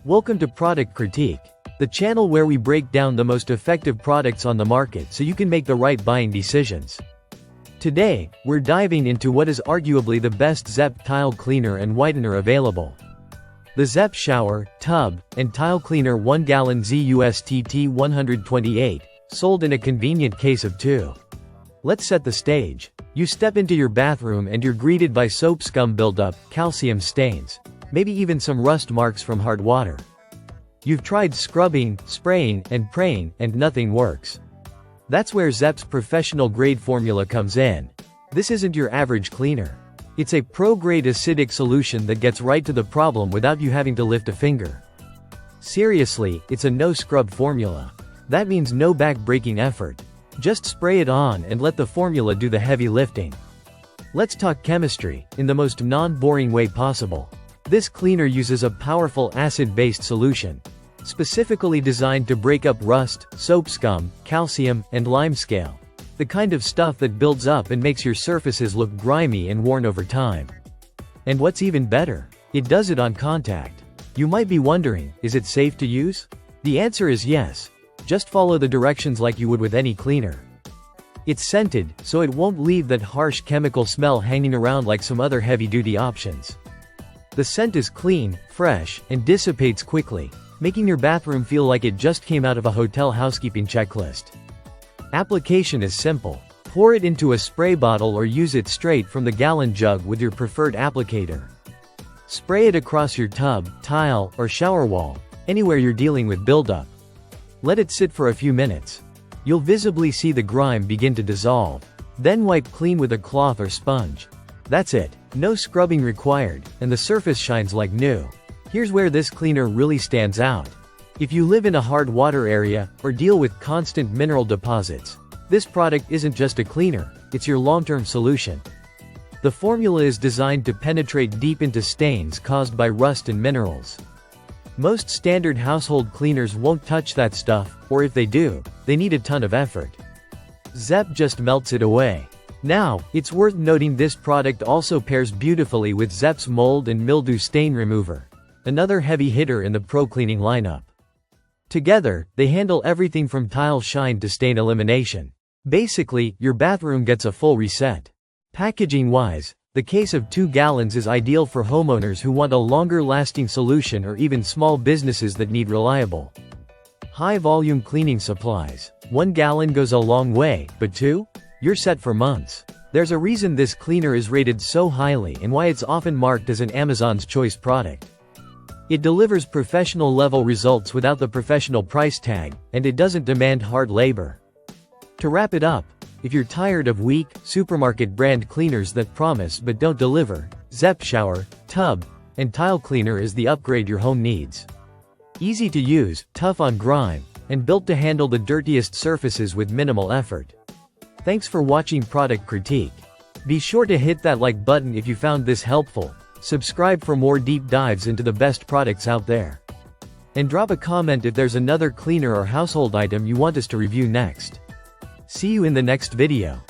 Welcome to Product Critique, the channel where we break down the most effective products on the market so you can make the right buying decisions. Today, we're diving into what is arguably the best ZEP tile cleaner and whitener available. The ZEP Shower, Tub, and Tile Cleaner 1 gallon ZUSTT 128, sold in a convenient case of 2. Let's set the stage. You step into your bathroom and you're greeted by soap scum buildup, calcium stains, maybe even some rust marks from hard water. You've tried scrubbing, spraying, and praying, and nothing works. That's where ZEP's professional-grade formula comes in. This isn't your average cleaner. It's a pro-grade acidic solution that gets right to the problem without you having to lift a finger. Seriously, it's a no-scrub formula. That means no back-breaking effort. Just spray it on and let the formula do the heavy lifting. Let's talk chemistry, in the most non-boring way possible. This cleaner uses a powerful acid-based solution, specifically designed to break up rust, soap scum, calcium, and limescale. The kind of stuff that builds up and makes your surfaces look grimy and worn over time. And what's even better, it does it on contact. You might be wondering, is it safe to use? The answer is yes. Just follow the directions like you would with any cleaner. It's scented, so it won't leave that harsh chemical smell hanging around like some other heavy-duty options. The scent is clean, fresh, and dissipates quickly, making your bathroom feel like it just came out of a hotel housekeeping checklist. Application is simple. Pour it into a spray bottle or use it straight from the gallon jug with your preferred applicator. Spray it across your tub, tile, or shower wall, anywhere you're dealing with buildup. Let it sit for a few minutes. You'll visibly see the grime begin to dissolve. Then wipe clean with a cloth or sponge. That's it. No scrubbing required, and the surface shines like new. Here's where this cleaner really stands out. If you live in a hard water area, or deal with constant mineral deposits, this product isn't just a cleaner, it's your long-term solution. The formula is designed to penetrate deep into stains caused by rust and minerals. Most standard household cleaners won't touch that stuff, or if they do, they need a ton of effort. ZEP just melts it away. Now, it's worth noting this product also pairs beautifully with ZEP's mold and mildew stain remover, another heavy hitter in the pro cleaning lineup. Together, they handle everything from tile shine to stain elimination. Basically, your bathroom gets a full reset. Packaging-wise, the case of 2 gallons is ideal for homeowners who want a longer-lasting solution or even small businesses that need reliable, high-volume cleaning supplies. 1 gallon goes a long way, but 2? You're set for months. There's a reason this cleaner is rated so highly and why it's often marked as an Amazon's Choice product. It delivers professional-level results without the professional price tag, and it doesn't demand hard labor. To wrap it up, if you're tired of weak, supermarket brand cleaners that promise but don't deliver, ZEP Shower, Tub, and Tile Cleaner is the upgrade your home needs. Easy to use, tough on grime, and built to handle the dirtiest surfaces with minimal effort. Thanks for watching Product Critique. Be sure to hit that like button if you found this helpful, subscribe for more deep dives into the best products out there, and drop a comment if there's another cleaner or household item you want us to review next. See you in the next video.